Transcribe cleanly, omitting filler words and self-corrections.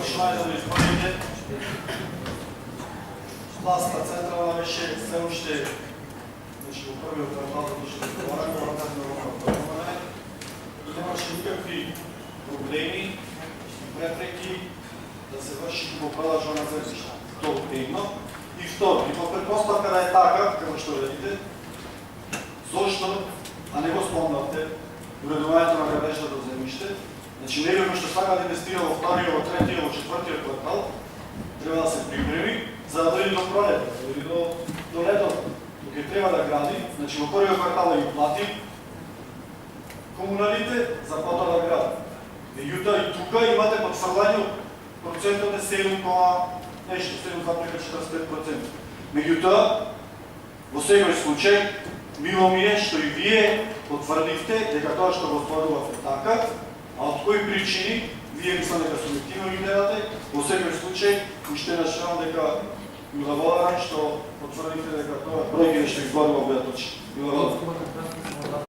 починајте да изпълните. Власта централна беше все още, значи во првиот квартал да беше договорено, и немаше никакви проблеми, препреки да се върши купопродажба на земјишта. Тоа е едно. И второ, и по предпоставка да е така, како што видите, зошто, а не го спомнавте, уредувањето на градежното земјиште, значи некој што сака да инвестира во вториот, во третиот, во четвртиот квартал, треба да се припреми, за да дојде до пролето, да дојде до летото. Тука треба да гради, значи во првиот квартал да ги плати комуналите, за потоа да гради. Меѓутоа и тука имате потврдување процентот е 7,45%. Меѓутоа, во секој случај, мило ми е што и вие потврдивте дека тоа што го спорувате така, а од кои причини, вие мислам дека субјективно ги гледате, во секој случај, уште нашавам дека ми благодарам што потврдите дека тоа бројки што изборува беа точни.